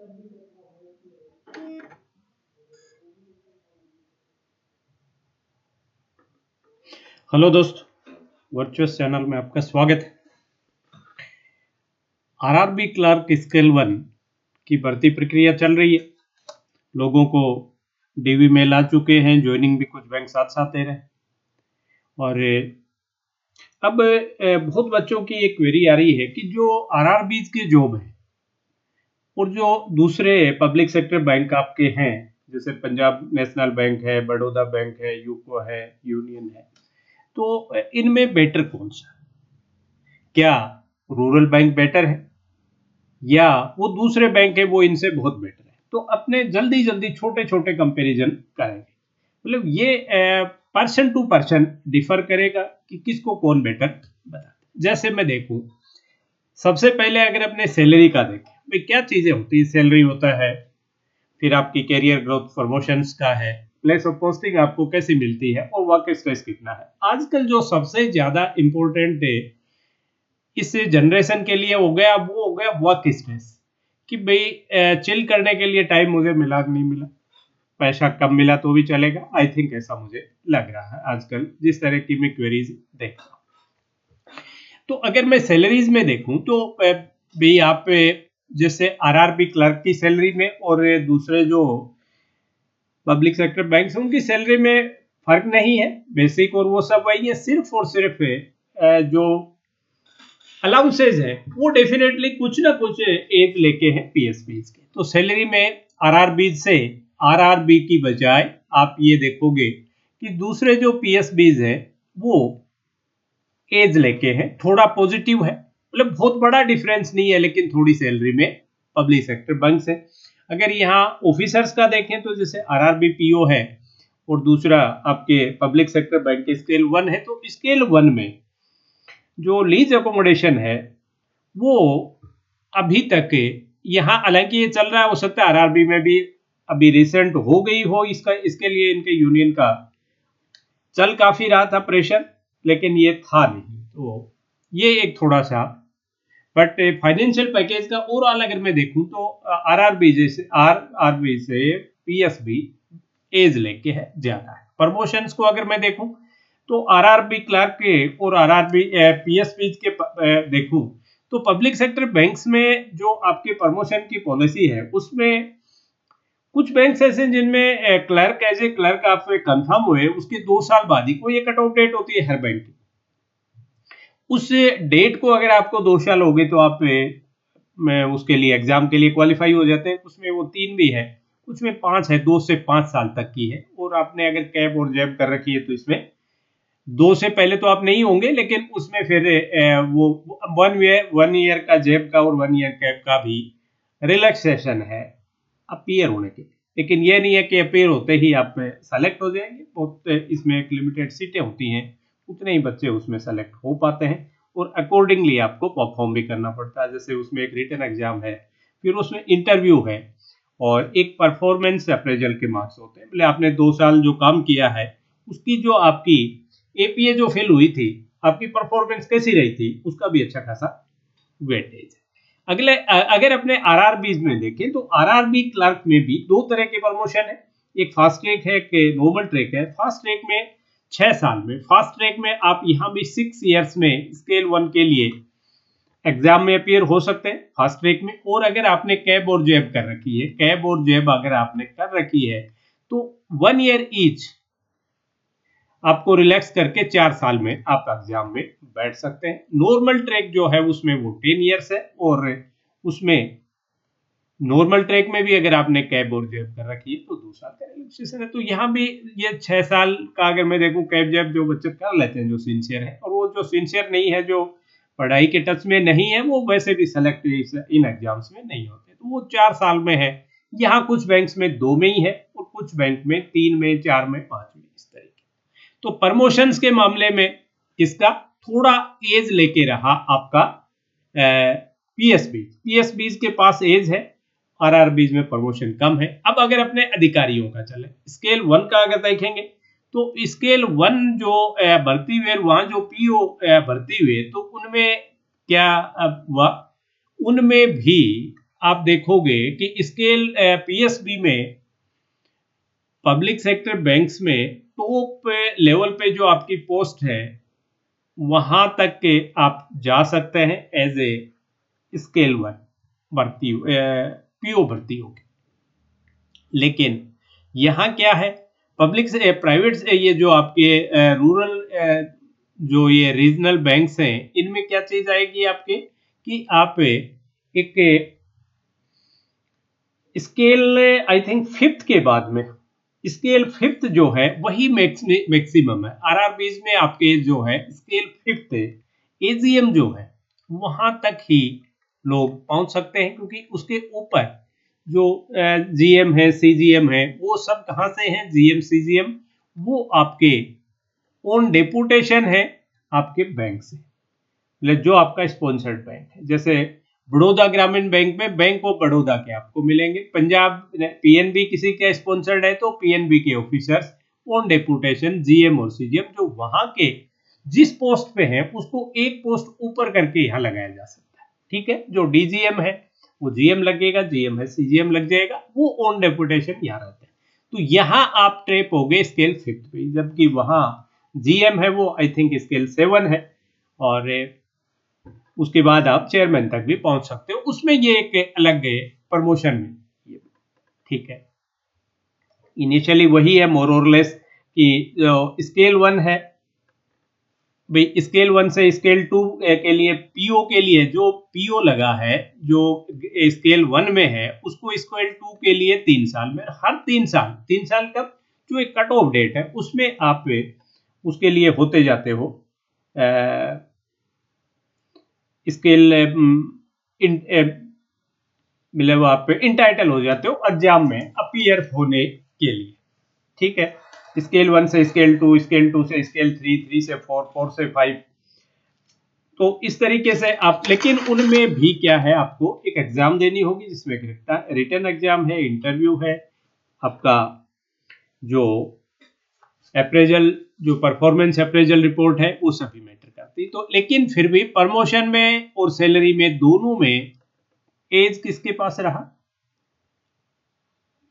Hello दोस्त, virtuous channel में आपका स्वागत है। आरआरबी क्लर्क स्केल 1 की भर्ती प्रक्रिया चल रही है। लोगों को डीवी मेल आ चुके हैं, ज्वाइनिंग भी कुछ बैंक साथ साथ दे रहे हैं। और अब बहुत बच्चों की एक क्वेरी आ रही है कि जो आरआरबी की जॉब है और जो दूसरे पब्लिक सेक्टर बैंक आपके हैं, जैसे पंजाब नेशनल बैंक है, बड़ौदा बैंक है, यूको है, यूनियन है, तो इनमें बेटर कौन सा है? क्या रूरल बैंक बेटर है या वो दूसरे बैंक है वो इनसे बहुत बेटर है? तो अपने जल्दी जल्दी छोटे छोटे कंपैरिजन करेंगे। मतलब ये पर्सन टू पर्सन डिफर करेगा कि किसको कौन बेटर बताता है। जैसे मैं देखूं, सबसे पहले अगर अपने सैलरी का देखें, भाई क्या चीजें होती है। सैलरी होता है, फिर आपकी कैरियर ग्रोथ प्रमोशंस का है, प्लेस ऑफ पोस्टिंग आपको कैसी मिलती है, और वर्क स्ट्रेस कितना है। आजकल जो सबसे ज्यादा इंपॉर्टेंट है इस जनरेशन के लिए हो गया, वो हो गया वर्क स्ट्रेस। कि भाई चिल करने के लिए टाइम मुझे मिला कि नहीं मिला, पैसा कम मिला तो भी चलेगा। आई थिंक ऐसा मुझे लग रहा है आजकल जिस तरह की मैं क्वेरीज देख रहा हूँ। तो अगर मैं सैलरीज में देखूं तो भाई आप जैसे आरआरबी क्लर्क की सैलरी में और दूसरे जो पब्लिक सेक्टर बैंक है उनकी सैलरी में फर्क नहीं है। बेसिक और वो सब वही है। सिर्फ और सिर्फ जो अलाउंसेज है वो डेफिनेटली कुछ ना कुछ एज लेके हैं पीएसबी के। तो सैलरी में आरआरबी से आरआरबी की बजाय आप ये देखोगे कि दूसरे जो पीएसबीज है वो एज लेके हैं। थोड़ा पॉजिटिव है, मतलब बहुत बड़ा डिफरेंस नहीं है, लेकिन थोड़ी सैलरी में पब्लिक सेक्टर बैंक से। अगर यहाँ ऑफिसर्स का देखें तो जैसे आरआरबी पीओ है और दूसरा आपके पब्लिक सेक्टर बैंक के स्केल 1 है, तो स्केल 1 में जो लीज एकोमोडेशन है वो अभी तक यहाँ, हालांकि ये चल रहा है, हो सकता है आरआरबी में भी अभी रिसेंट हो गई हो इसका, इसके लिए इनके यूनियन का चल काफी रहा था प्रेशर, लेकिन ये था नहीं। तो ये एक थोड़ा सा, बट फाइनेंशियल पैकेज का ओवरऑल अगर मैं देखूं तो आरआरबी से पीएसबी एज लेके है ज्यादा है। प्रमोशंस को अगर मैं देखूं तो आरआरबी क्लर्क के और आरआरबी पीएसबी के देखूं तो पब्लिक सेक्टर बैंक्स में जो आपके प्रमोशन की पॉलिसी है उसमें कुछ बैंक्स ऐसे हैं जिनमें क्लर्क एज ए क्लर्क आप कंफर्म हुए उसके 2 साल बाद ही कोई एक कट ऑफ डेट होती है हर बैंक की। उस डेट को अगर आपको 2 साल हो गए तो आप में उसके लिए एग्जाम के लिए क्वालिफाई हो जाते हैं। उसमें वो 3 भी है, कुछ में 5 है, 2 से 5 साल तक की है। और आपने अगर कैब और जैब कर रखी है तो इसमें 2 से पहले तो आप नहीं होंगे, लेकिन उसमें फिर वो 1 ईयर का जैब का और 1 ईयर कैब का भी रिलैक्सेशन है अपीयर होने के लिए। लेकिन ये नहीं है कि अपीयर होते ही आप सेलेक्ट हो जाएंगे। बहुत इसमें एक लिमिटेड सीटें होती हैं, उतने ही बच्चे उसमें सेलेक्ट हो पाते हैं और अकॉर्डिंगली आपको परफॉर्म भी करना पड़ता है। जैसे उसमें एक रिटन एग्जाम है, फिर उसमें इंटरव्यू है और एक परफॉर्मेंस अप्रेजल के मार्क्स होते हैं। मतलब आपने 2 साल जो काम किया है उसकी जो आपकी एपीए जो फिल हुई थी, आपकी परफॉर्मेंस कैसी रही थी, उसका भी अच्छा खासा वेटेज है। अगले अगर अपने आरआरबी में देखें तो आरआरबी क्लर्क में भी 2 तरह के प्रमोशन है। एक फास्ट ट्रैक है, एक नॉर्मल ट्रैक है। फास्ट ट्रैक में 6 साल में, फास्ट ट्रैक में आप यहाँ भी 6 ईयर्स में स्केल 1 के लिए एग्जाम में अपीयर हो सकते हैं फास्ट ट्रैक में। और अगर आपने कैब और जैब कर रखी है, कैब और जैब अगर आपने कर रखी है तो 1 ईयर ईच आपको रिलैक्स करके 4 साल में आप एग्जाम में बैठ सकते हैं। नॉर्मल ट्रैक जो है उसमें वो 10 ईयर्स है और उसमें नॉर्मल ट्रैक में भी अगर आपने कैब और जैब कर रखी है तो 2 साल का रिलैक्सेशन है। तो यहाँ भी ये 6 साल का अगर मैं देखूं कैब जैब जो बच्चे कर लेते हैं जो सिंसियर है, और वो जो सिंसियर नहीं है, जो पढ़ाई के टच में नहीं है, वो वैसे भी सेलेक्ट इन एग्जाम्स में नहीं होते। तो वो 4 साल में है। यहाँ कुछ बैंक्स में 2 में ही है और कुछ बैंक में 3 में, 4 में, 5 में, इस तरीके। तो प्रमोशंस के मामले में किसका थोड़ा एज लेके रहा आपका पीएसबी के पास एज है, आरआरबीज में प्रमोशन कम है। अब अगर अपने अधिकारियों का चले, स्केल 1 का अगर देखेंगे तो स्केल 1 जो भर्ती हुए, वहां जो पीओ भर्ती हुए तो उनमें क्या हुआ, उनमें भी आप देखोगे कि स्केल पीएसबी में, पब्लिक सेक्टर बैंक्स में टॉप लेवल पे जो आपकी पोस्ट है वहां तक के आप जा सकते हैं एज ए स्केल 1 भर्ती, पीओ भर्ती होगी। लेकिन यहाँ क्या है, पब्लिक से प्राइवेट से ये जो आपके रूरल जो ये रीजनल बैंक्स हैं, इनमें क्या चीज आएगी आपके कि आप एक स्केल आई थिंक 5th के बाद में स्केल 5th जो है वही मैक्सिमम है। आरआरबीज में आपके जो है स्केल 5th एजीएम जो है वहां तक ही लोग पहुंच सकते हैं, क्योंकि उसके ऊपर जो जीएम है, सीजीएम है, वो सब कहाँ से हैं, जीएम सीजीएम वो आपके ओन डेपुटेशन है आपके बैंक से, मतलब जो आपका स्पॉन्सर्ड बैंक है। जैसे बड़ौदा ग्रामीण बैंक में बैंक ऑफ बड़ौदा के आपको मिलेंगे, पंजाब पीएनबी किसी का स्पॉन्सर्ड है तो पीएनबी के ऑफिसर्स ऑन डेपुटेशन जीएम और सीजीएम जो वहां के जिस पोस्ट पे हैं उसको एक पोस्ट ऊपर करके यहाँ लगाया जा सकता है। ठीक है, जो डीजीएम है वो जीएम लगेगा, जीएम है सीजीएम लग जाएगा, वो ऑन डेपुटेशन यहाँ रहते हैं। तो यहाँ आप ट्रेप हो गए स्केल 5th पे, जबकि वहां जीएम है वो आई थिंक स्केल 7 है, और उसके बाद आप चेयरमैन तक भी पहुंच सकते हो, उसमें ये एक अलग प्रमोशन में। ठीक है, इनिशियली वही है मोर और लेस कि स्केल 1 है भाई, स्केल 1 से स्केल 2 के लिए पीओ के लिए जो पीओ लगा है जो स्केल 1 में है उसको स्केल 2 के लिए 3 साल में, हर 3 साल कब जो एक कट ऑफ डेट है उसमें आप उसके लिए होते जाते हो स्केल मतलब आप इंटाइटल हो जाते हो एग्जाम में अपीयर होने के लिए। ठीक है, स्केल 1 से स्केल 2, स्केल 2 से स्केल 3, 3 से 4, 4 से 5, तो इस तरीके से आप, लेकिन उनमें भी क्या है आपको एक एग्जाम देनी होगी जिसमें रिटन एग्जाम है, इंटरव्यू है, आपका जो अप्रेजल जो परफॉर्मेंस अप्रेजल रिपोर्ट है वो सभी मैटर करती। तो लेकिन फिर भी प्रमोशन में और सैलरी में दोनों में एज किसके पास रहा,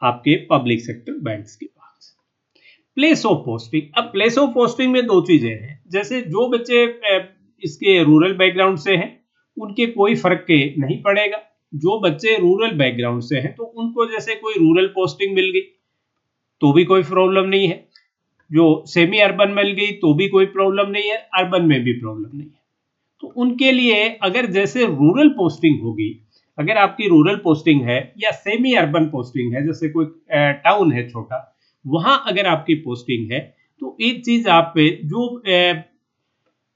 आपके पब्लिक सेक्टर बैंक्स के पास। प्लेस ऑफ पोस्टिंग, अब प्लेस ऑफ पोस्टिंग में दो चीजें हैं, जैसे जो बच्चे इसके रूरल बैकग्राउंड से हैं उनके कोई फर्क नहीं पड़ेगा, जो बच्चे रूरल बैकग्राउंड से हैं तो उनको जैसे कोई रूरल पोस्टिंग मिल गई तो भी कोई प्रॉब्लम नहीं है, जो सेमी अर्बन मिल गई तो भी कोई प्रॉब्लम नहीं है, अर्बन में भी प्रॉब्लम नहीं है। तो उनके लिए अगर जैसे रूरल पोस्टिंग होगी, अगर आपकी रूरल पोस्टिंग है या सेमी अर्बन पोस्टिंग है, जैसे कोई टाउन है छोटा, वहां अगर आपकी पोस्टिंग है तो एक चीज आप जो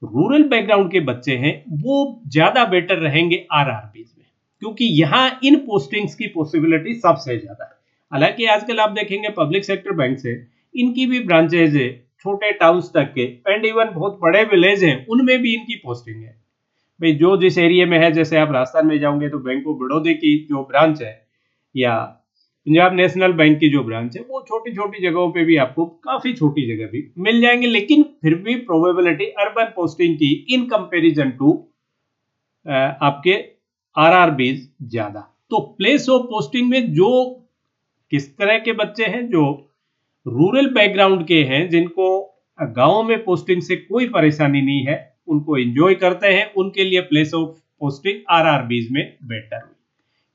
रूरल बैकग्राउंड के बच्चे हैं वो ज्यादा बेटर रहेंगे आरआरबीज में, क्योंकि यहाँ इन पोस्टिंग्स की पॉसिबिलिटी सबसे ज्यादा है। हालांकि आजकल आप देखेंगे पब्लिक सेक्टर बैंक से इनकी भी ब्रांचेज है छोटे टाउन्स तक के, एंड इवन बहुत बड़े विलेज हैं उनमें भी इनकी पोस्टिंग है भाई, जो जिस एरिया में है। जैसे आप राजस्थान में जाओगे तो बैंक ऑफ बड़ौदा की जो ब्रांच है या पंजाब नेशनल बैंक की जो ब्रांच है वो छोटी छोटी जगहों पे भी आपको काफी छोटी जगह भी मिल जाएंगे, लेकिन फिर भी प्रोबेबिलिटी अर्बन पोस्टिंग की इन कंपैरिजन टू आपके आरआरबीज ज्यादा। तो प्लेस ऑफ पोस्टिंग में जो किस तरह के बच्चे हैं जो रूरल बैकग्राउंड के हैं, जिनको गांव में पोस्टिंग से कोई परेशानी नहीं है, उनको एंजॉय करते हैं, उनके लिए प्लेस ऑफ पोस्टिंग आरआरबीज में बेटर हुई।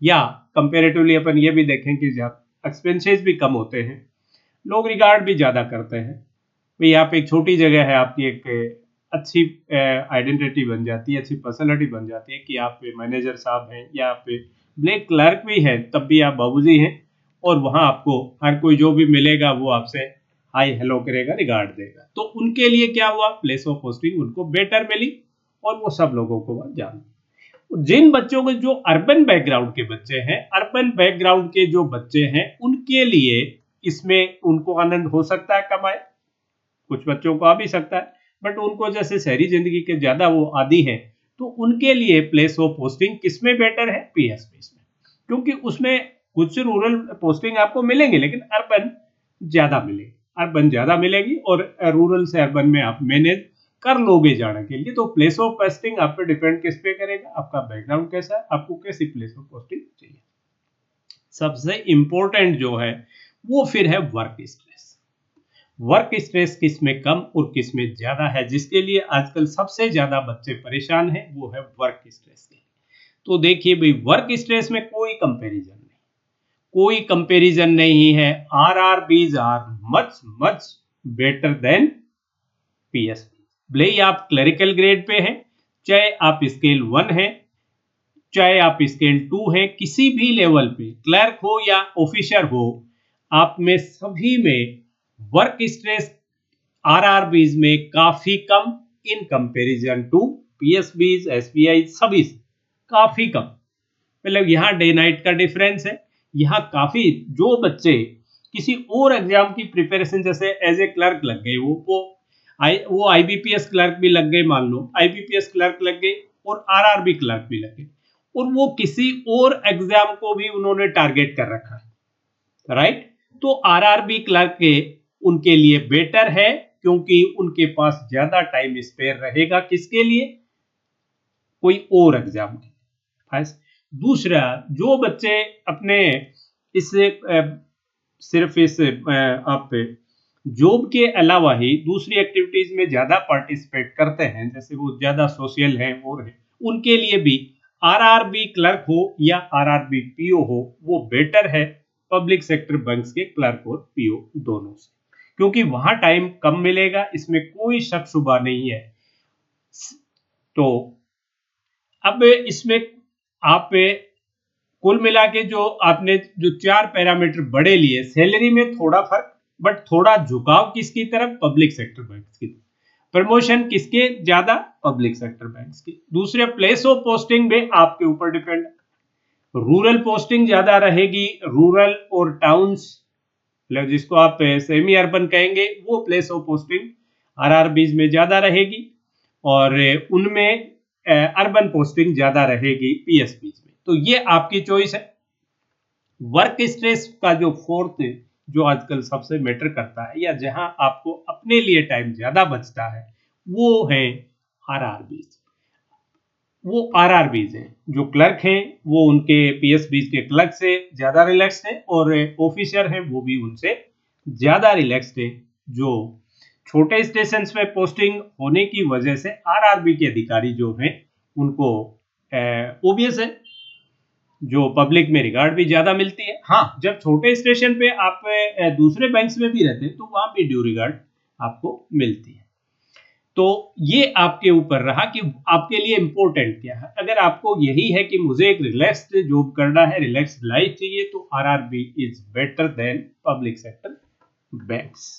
या कंपैरेटिवली अपन ये भी देखें कि एक्सपेंसेस भी कम होते हैं, लोग रिगार्ड भी ज़्यादा करते हैं भाई, यहाँ पे एक छोटी जगह है, आपकी एक अच्छी आइडेंटिटी बन जाती है, अच्छी पर्सनैलिटी बन जाती है कि आप मैनेजर साहब हैं या आप ब्लैक क्लर्क भी हैं तब भी आप बाबूजी हैं, और वहाँ आपको हर कोई जो भी मिलेगा वो आपसे हाई हेलो करेगा, रिगार्ड देगा। तो उनके लिए क्या हुआ, प्लेस ऑफ पोस्टिंग उनको बेटर मिली और वो सब लोगों को जान। जिन बच्चों के जो अर्बन बैकग्राउंड के बच्चे हैं, अर्बन बैकग्राउंड के जो बच्चे हैं उनके लिए इसमें उनको आनंद हो सकता है, कमाए, कुछ बच्चों को आ भी सकता है, बट उनको जैसे शहरी जिंदगी के ज्यादा वो आदी है तो उनके लिए प्लेस ऑफ पोस्टिंग किसमें बेटर है, पीएसपी में, क्योंकि उसमें कुछ रूरल पोस्टिंग आपको मिलेंगे लेकिन अर्बन ज्यादा मिलेगी, अर्बन ज्यादा मिलेगी और रूरल से अर्बन में आप मैनेज कर लोगे जाने के लिए। तो प्लेस ऑफ पोस्टिंग आप पे डिपेंड किस पे करेगा, आपका बैकग्राउंड कैसा है, आपको कैसी प्लेस ऑफ पोस्टिंग चाहिए। सबसे इम्पोर्टेंट जो है वो फिर है वर्क स्ट्रेस। वर्क स्ट्रेस किस में कम और किस में ज़्यादा है, जिसके लिए आजकल सबसे ज़्यादा बच्चे परेशान हैं, वो है वर्क स्ट्रेस के। तो देखिए भाई, वर्क स्ट्रेस में कोई कंपैरिजन नहीं, कोई कंपैरिजन नहीं है। RRBs are much much better than PSB. भले ही आप क्लरिकल ग्रेड पे हैं, चाहे आप स्केल 1 हैं, चाहे आप स्केल 2 हैं, किसी भी लेवल पे क्लर्क हो या ऑफिसर हो, आप में सभी में वर्क स्ट्रेस आरआरबीज में काफी कम in comparison to PSBs, SBI, सभी से काफी कम। मतलब यहाँ डे नाइट का डिफरेंस है। यहाँ काफी जो बच्चे किसी और एग्जाम की प्रिपरेशन, जैसे एज ए क्लर्क लग गए, वो आईबीपीएस क्लर्क भी लग गए, मान लो आईबीपीएस क्लर्क लग गए और आरआरबी क्लर्क भी लग गए, और वो किसी और एग्जाम को भी उन्होंने टारगेट कर रखा है, राइट। तो आरआरबी क्लर्क के उनके लिए बेटर है, क्योंकि उनके पास ज्यादा टाइम स्पेयर रहेगा, किसके लिए, कोई और एग्जाम के। दूसरा, जो बच्चे अपने इससे सिर्फ इस आप जॉब के अलावा ही दूसरी एक्टिविटीज में ज्यादा पार्टिसिपेट करते हैं, जैसे वो ज्यादा सोशल हैं और हैं, उनके लिए भी आरआरबी क्लर्क हो या आरआरबी पीओ हो, वो बेटर है पब्लिक सेक्टर बैंक्स के क्लर्क और पीओ दोनों से, क्योंकि वहां टाइम कम मिलेगा, इसमें कोई शक शुबा नहीं है। तो अब इसमें आप कुल मिला के जो आपने जो 4 पैरामीटर बड़े लिए, सैलरी में थोड़ा फर्क, बट थोड़ा झुकाव किसकी तरफ, पब्लिक सेक्टर बैंक्स की तरफ। प्रमोशन किसके ज्यादा, पब्लिक सेक्टर बैंक्स की। दूसरे, प्लेस ऑफ पोस्टिंग में आपके ऊपर डिपेंड, रूरल पोस्टिंग ज्यादा रहेगी, रूरल और टाउन्स, मतलब जिसको आप सेमी अर्बन कहेंगे, वो प्लेस ऑफ पोस्टिंग आरआरबीज में ज्यादा रहेगी, और उनमें अर्बन पोस्टिंग ज्यादा रहेगी पीएसबीज में। तो ये आपकी चॉइस है। वर्क स्ट्रेस का जो फोर्थ, जो आजकल सबसे मैटर करता है, या जहां आपको अपने लिए टाइम ज्यादा बचता है, वो है आरआरबीज। वो आरआरबीज हैं, जो क्लर्क हैं वो उनके पीएसबीज के क्लर्क से ज्यादा रिलैक्स्ड हैं, और ऑफिसर हैं वो भी उनसे ज्यादा रिलैक्स्ड हैं। जो छोटे स्टेशन में पोस्टिंग होने की वजह से आरआरबी के अधिकारी जो हैं, उनको ओबियस है, जो पब्लिक में रिगार्ड भी ज्यादा मिलती है। हाँ, जब छोटे स्टेशन पे आप दूसरे बैंक्स में भी रहते हैं, तो वहां भी ड्यू रिगार्ड आपको मिलती है। तो ये आपके ऊपर रहा कि आपके लिए इंपॉर्टेंट क्या है। अगर आपको यही है कि मुझे एक रिलैक्स्ड जॉब करना है, रिलैक्स्ड लाइफ चाहिए, तो RRB is better than public sector banks,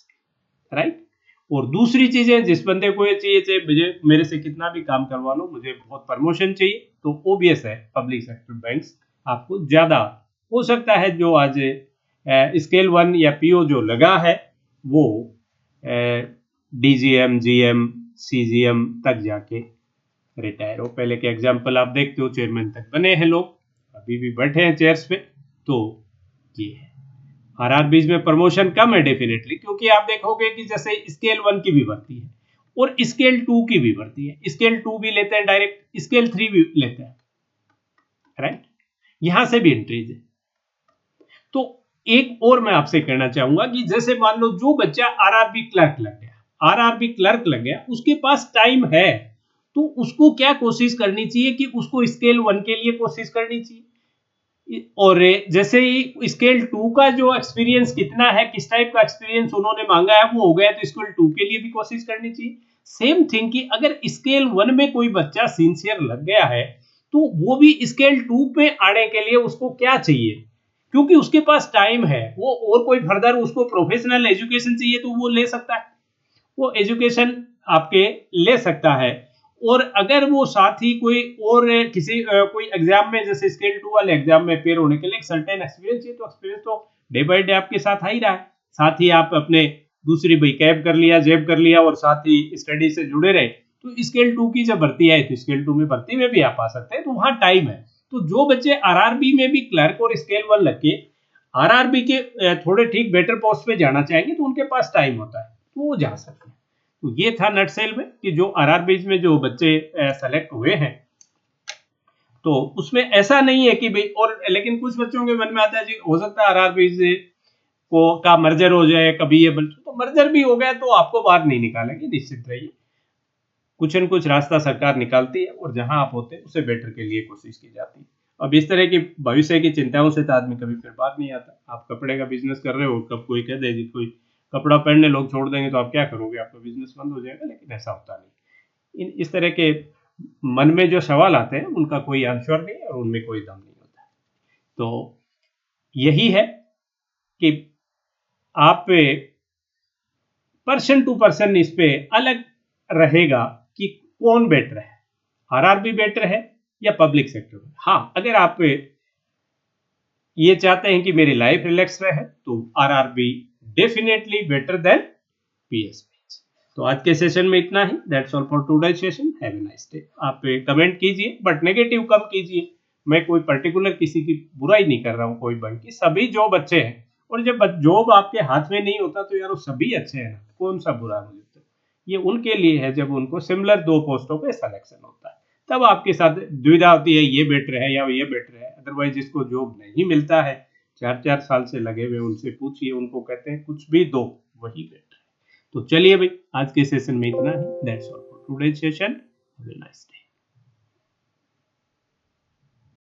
right. और दूसरी चीजें, जिस बंदे को ये चाहिए, चाहे मुझे मेरे से कितना भी काम करवा लो, मुझे बहुत प्रमोशन चाहिए, तो ओबियस है पब्लिक सेक्टर बैंक्स आपको ज्यादा हो सकता है। जो आज स्केल 1 या पीओ जो लगा है, वो डीजीएम, जीएम, सीजीएम तक जाके रिटायर हो। पहले के एग्जाम्पल आप देखते हो, चेयरमैन तक बने हैं लोग, अभी भी बैठे हैं चेयर्स पे। तो ये है, आरआरबीज में प्रमोशन कम है डेफिनेटली, क्योंकि आप देखोगे कि जैसे स्केल 1 की भी भर्ती है और स्केल 2 की भी भर्ती है, स्केल 2 भी लेते हैं डायरेक्ट, स्केल 3 भी लेते हैं, राइट। यहां से भी एंट्रीज है। तो एक और मैं आपसे कहना चाहूंगा कि जैसे मान लो जो बच्चा आरआरबी क्लर्क लग गया, आरआरबी क्लर्क लग गया, उसके पास टाइम है, तो उसको क्या कोशिश करनी चाहिए कि उसको स्केल 1 के लिए कोशिश करनी चाहिए। और जैसे ही स्केल 2 का जो एक्सपीरियंस कितना है, किस टाइप का एक्सपीरियंस उन्होंने मांगा है, वो हो गया, तो स्केल 2 के लिए भी कोशिश करनी चाहिए। सेम थिंग कि अगर स्केल 1 में कोई बच्चा सिंसियर लग गया है, तो वो भी स्केल 2 पे आने के लिए उसको क्या चाहिए, क्योंकि उसके पास टाइम है, वो और कोई फर्दर उसको प्रोफेशनल एजुकेशन चाहिए तो वो ले सकता है, वो एजुकेशन आपके ले सकता है। और अगर वो साथ ही कोई और किसी कोई एग्जाम में, जैसे स्केल 2 वाले एग्जाम में अपेयर होने के लिए एक सर्टेन एक्सपीरियंस चाहिए, तो एक्सपीरियंस तो डे बाय डे आपके साथ आ ही रहा है। साथ ही आप अपने दूसरी भाई कैब कर लिया, जेब कर लिया, और साथ ही स्टडी से जुड़े रहे, तो स्केल 2 की जब भर्ती आई, तो स्केल 2 में भर्ती में भी आप आ सकते हैं, तो वहां टाइम है। तो जो बच्चे आरआरबी में भी क्लर्क और स्केल 1 लग के आरआरबी के थोड़े ठीक बेटर पोस्ट पे जाना चाहेंगे, तो उनके पास टाइम होता है, तो वो जा सकते हैं। तो ये था नटसेल में कि जो आरआरबीज में जो बच्चे सेलेक्ट हुए हैं, तो उसमें ऐसा नहीं है कि भाई, और लेकिन कुछ बच्चों के मन में आता है जी हो सकता है आरआरबी से को का मर्जर हो जाए कभी, ये तो मर्जर भी हो गया तो आपको बाहर नहीं निकालेंगे, निश्चित रहिए। कुछ न कुछ रास्ता सरकार निकालती है और जहां आप होते हैं उसे बेटर के लिए कोशिश की जाती है। अब इस तरह की भविष्य की चिंताओं से तो आदमी कभी फिर बाहर नहीं आता। आप कपड़े का बिजनेस कर रहे हो, कब कोई कह दे जी कोई कपड़ा पहनने लोग छोड़ देंगे तो आप क्या करोगे, आपका बिजनेस बंद हो जाएगा, लेकिन ऐसा होता नहीं। इस तरह के मन में जो सवाल आते हैं उनका कोई आंसर नहीं और उनमें कोई दम नहीं होता। तो यही है कि आप पर्सन टू पर्सन इस पे अलग रहेगा कि कौन बेटर है, आरआरबी बेटर है या पब्लिक सेक्टर में। हाँ, अगर आप ये चाहते हैं कि मेरी लाइफ रिलैक्स रहे तो RRB definitely better than PSP. तो आज के सेशन में इतना ही। That's all for today session. Have a nice day. आप कमेंट कीजिए बट नेगेटिव कम कीजिए। मैं कोई पर्टिकुलर किसी की बुराई नहीं कर रहा हूँ, कोई बैंक की, सभी जॉब अच्छे हैं। और जब जॉब आपके हाथ में नहीं होता तो यार वो सभी अच्छे हैं, कौन सा बुरा मुझे तो। ये उनके लिए है जब उनको सिमिलर दो पोस्टों पे सिलेक्शन होता है, तब आपके साथ दुविधा होती है ये बेटर है या ये बेटर है। अदरवाइज जिसको जॉब नहीं मिलता है, 4-4 साल से लगे हुए, उनसे पूछिए, उनको कहते हैं कुछ भी दो वही बेटर है। तो चलिए भाई, आज के सेशन में इतना ही। That's all for today session. Have a nice day.